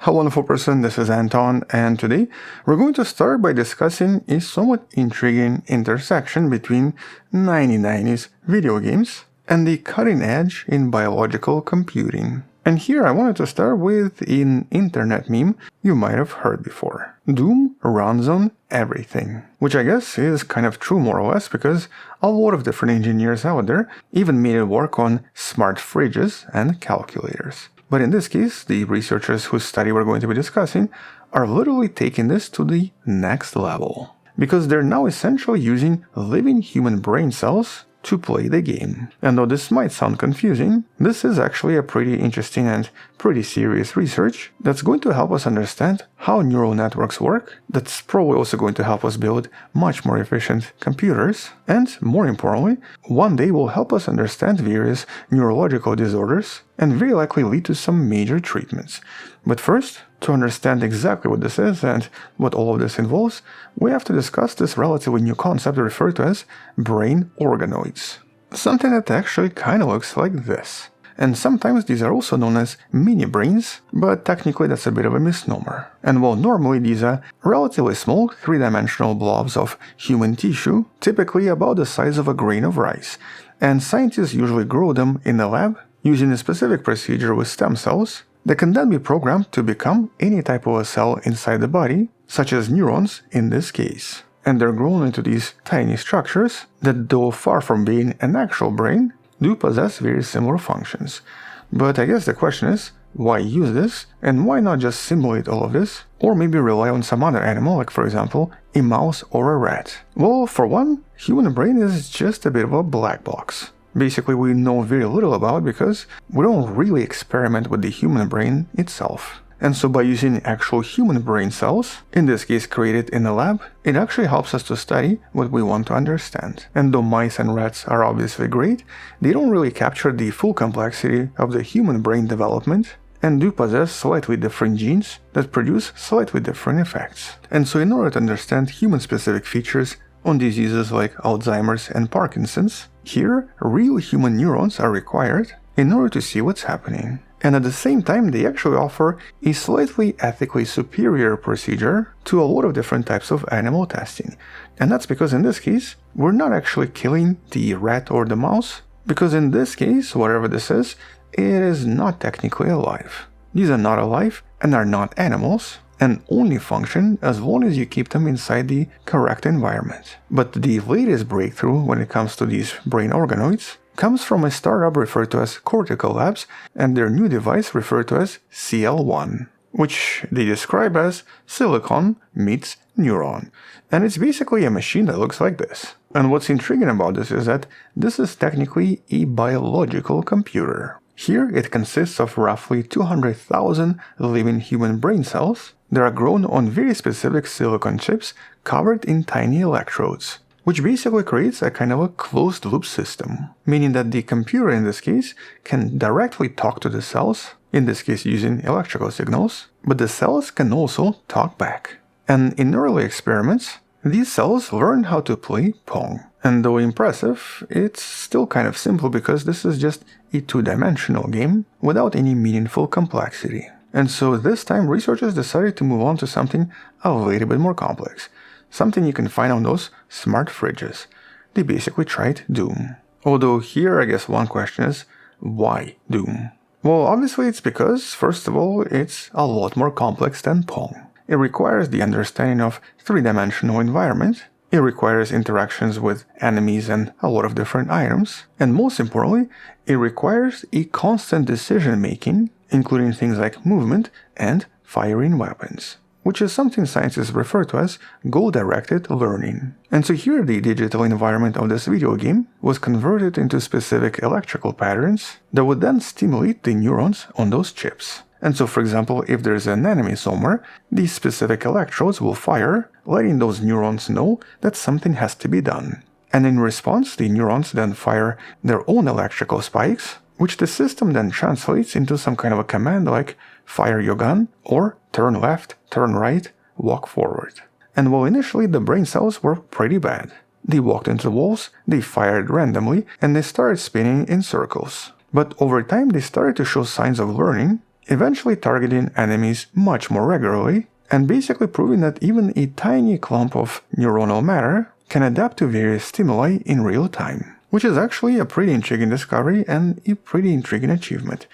Hello wonderful person, this is Anton, and today we're going to start by discussing a somewhat intriguing intersection between 1990s video games and the cutting edge in biological computing. And here I wanted to start with an internet meme you might have heard before. Doom runs on everything. Which I guess is kind of true more or less, because a lot of different engineers out there even made it work on smart fridges and calculators. But in this case, the researchers whose study we're going to be discussing are literally taking this to the next level. Because they're now essentially using living human brain cells to play the game. And though this might sound confusing, this is actually a pretty interesting and pretty serious research that's going to help us understand how neural networks work, that's probably also going to help us build much more efficient computers, and more importantly, one day will help us understand various neurological disorders and very likely lead to some major treatments. But first, to understand exactly what this is and what all of this involves, we have to discuss this relatively new concept referred to as brain organoids. Something that actually kind of looks like this. And sometimes these are also known as mini-brains, but technically that's a bit of a misnomer. And while normally these are relatively small, three-dimensional blobs of human tissue, typically about the size of a grain of rice, and scientists usually grow them in a lab using a specific procedure with stem cells, that can then be programmed to become any type of a cell inside the body, such as neurons in this case. And they're grown into these tiny structures that, though far from being an actual brain, do possess very similar functions. But I guess the question is, why use this, and why not just simulate all of this, or maybe rely on some other animal, like for example, a mouse or a rat? Well, for one, human brain is just a bit of a black box. Basically, we know very little about because we don't really experiment with the human brain itself. And so by using actual human brain cells, in this case created in a lab, it actually helps us to study what we want to understand. And though mice and rats are obviously great, they don't really capture the full complexity of the human brain development and do possess slightly different genes that produce slightly different effects. And so in order to understand human-specific features on diseases like Alzheimer's and Parkinson's, here, real human neurons are required in order to see what's happening. And at the same time, they actually offer a slightly ethically superior procedure to a lot of different types of animal testing. And that's because in this case, we're not actually killing the rat or the mouse, because in this case, whatever this is, it is not technically alive. These are not alive and are not animals, and only function as long as you keep them inside the correct environment. But the latest breakthrough when it comes to these brain organoids comes from a startup referred to as Cortical Labs and their new device referred to as CL1, which they describe as silicon meets neuron. And it's basically a machine that looks like this. And what's intriguing about this is that this is technically a biological computer. Here it consists of roughly 200,000 living human brain cells that are grown on very specific silicon chips covered in tiny electrodes, which basically creates a kind of a closed-loop system, meaning that the computer in this case can directly talk to the cells, in this case using electrical signals, but the cells can also talk back. And in early experiments, these cells learned how to play Pong. And though impressive, it's still kind of simple because this is just a two-dimensional game without any meaningful complexity. And so this time researchers decided to move on to something a little bit more complex. Something you can find on those smart fridges. They basically tried Doom. Although here I guess one question is, why Doom? Well, obviously it's because, first of all, it's a lot more complex than Pong. It requires the understanding of three-dimensional environment. It requires interactions with enemies and a lot of different items. And most importantly, it requires a constant decision-making, including things like movement and firing weapons, which is something scientists refer to as goal-directed learning. And so here the digital environment of this video game was converted into specific electrical patterns that would then stimulate the neurons on those chips. And so for example, if there's an enemy somewhere, these specific electrodes will fire, letting those neurons know that something has to be done. And in response, the neurons then fire their own electrical spikes, which the system then translates into some kind of a command like fire your gun or turn left, turn right, walk forward. And while initially the brain cells were pretty bad, they walked into walls, they fired randomly, and they started spinning in circles. But over time they started to show signs of learning, eventually targeting enemies much more regularly, and basically proving that even a tiny clump of neuronal matter can adapt to various stimuli in real time, which is actually a pretty intriguing discovery and a pretty intriguing achievement.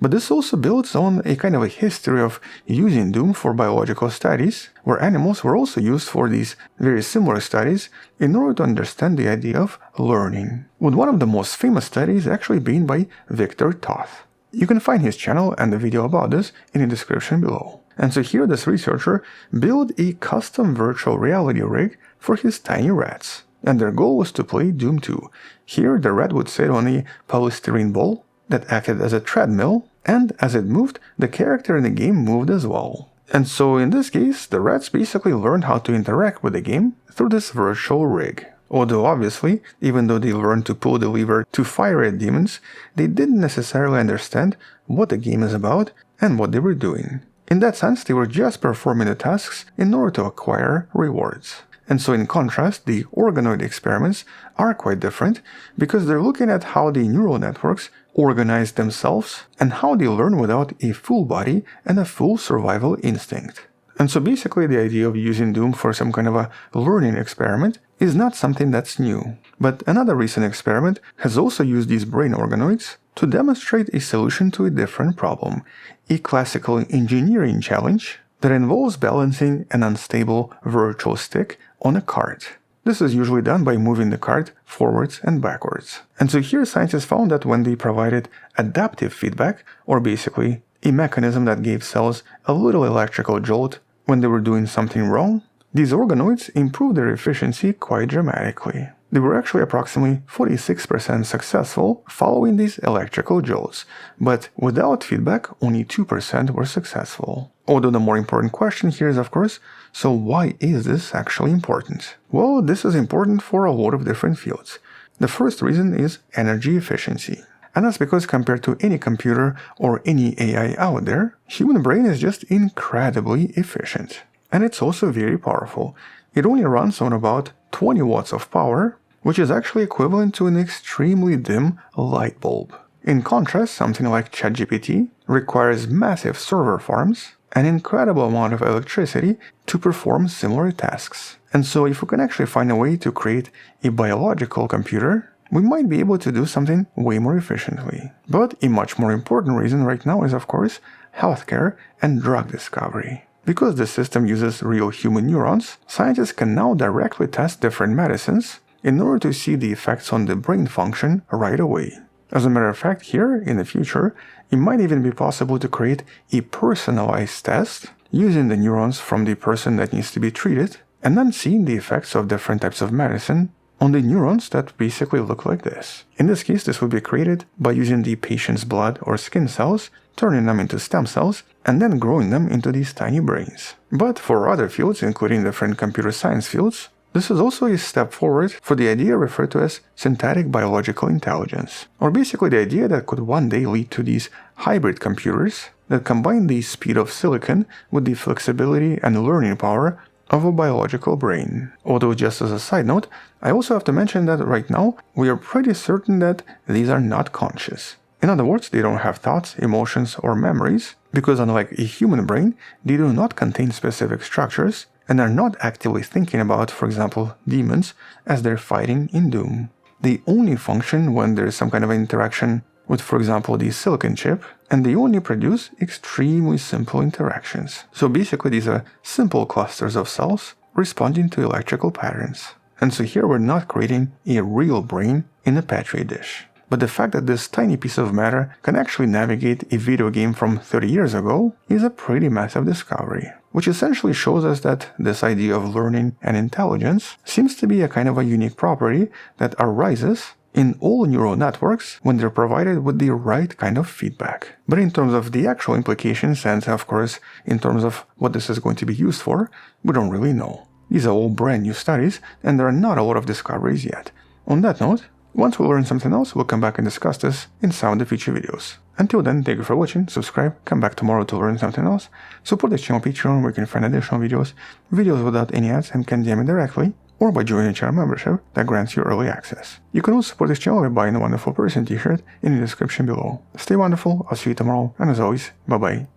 But this also builds on a kind of a history of using Doom for biological studies, where animals were also used for these very similar studies in order to understand the idea of learning, with one of the most famous studies actually being by Victor Toth. You can find his channel and the video about this in the description below. And so here this researcher built a custom virtual reality rig for his tiny rats, and their goal was to play Doom 2. Here the rat would sit on a polystyrene ball that acted as a treadmill, and as it moved, the character in the game moved as well. And so in this case, the rats basically learned how to interact with the game through this virtual rig. Although obviously, even though they learned to pull the lever to fire at demons, they didn't necessarily understand what the game is about and what they were doing. In that sense, they were just performing the tasks in order to acquire rewards. And so in contrast, the organoid experiments are quite different because they're looking at how the neural networks organize themselves and how they learn without a full body and a full survival instinct. And so basically the idea of using Doom for some kind of a learning experiment is not something that's new. But another recent experiment has also used these brain organoids to demonstrate a solution to a different problem, a classical engineering challenge that involves balancing an unstable virtual stick on a cart. This is usually done by moving the cart forwards and backwards. And so here scientists found that when they provided adaptive feedback, or basically a mechanism that gave cells a little electrical jolt when they were doing something wrong, these organoids improved their efficiency quite dramatically. They were actually approximately 46% successful following these electrical jolts, but without feedback, only 2% were successful. Although the more important question here is, of course, so why is this actually important? Well, this is important for a lot of different fields. The first reason is energy efficiency. And that's because compared to any computer or any AI out there, human brain is just incredibly efficient. And it's also very powerful. It only runs on about 20 watts of power, which is actually equivalent to an extremely dim light bulb. In contrast, something like ChatGPT requires massive server farms, an incredible amount of electricity to perform similar tasks. And so if we can actually find a way to create a biological computer, we might be able to do something way more efficiently. But a much more important reason right now is, of course, healthcare and drug discovery. Because the system uses real human neurons, scientists can now directly test different medicines in order to see the effects on the brain function right away. As a matter of fact, here, in the future, it might even be possible to create a personalized test using the neurons from the person that needs to be treated, and then seeing the effects of different types of medicine on the neurons that basically look like this. In this case, this would be created by using the patient's blood or skin cells, turning them into stem cells, and then growing them into these tiny brains. But for other fields, including different computer science fields, this is also a step forward for the idea referred to as synthetic biological intelligence, or basically the idea that could one day lead to these hybrid computers that combine the speed of silicon with the flexibility and learning power of a biological brain. Although, just as a side note, I also have to mention that right now we are pretty certain that these are not conscious. In other words, they don't have thoughts, emotions, or memories, because unlike a human brain, they do not contain specific structures and are not actively thinking about, for example, demons as they're fighting in Doom. They only function when there is some kind of interaction with, for example, the silicon chip, and they only produce extremely simple interactions. So basically these are simple clusters of cells responding to electrical patterns. And so here we're not creating a real brain in a petri dish. But the fact that this tiny piece of matter can actually navigate a video game from 30 years ago is a pretty massive discovery, which essentially shows us that this idea of learning and intelligence seems to be a kind of a unique property that arises in all neural networks when they're provided with the right kind of feedback. But in terms of the actual implications and, of course, in terms of what this is going to be used for, we don't really know. These are all brand new studies, and there are not a lot of discoveries yet. On that note, once we learn something else, we'll come back and discuss this in some of the future videos. Until then, thank you for watching, subscribe, come back tomorrow to learn something else, support this channel on Patreon where you can find additional videos without any ads and can DM me directly, or by joining a channel membership that grants you early access. You can also support this channel by buying the Wonderful Person t-shirt in the description below. Stay wonderful, I'll see you tomorrow, and as always, bye bye.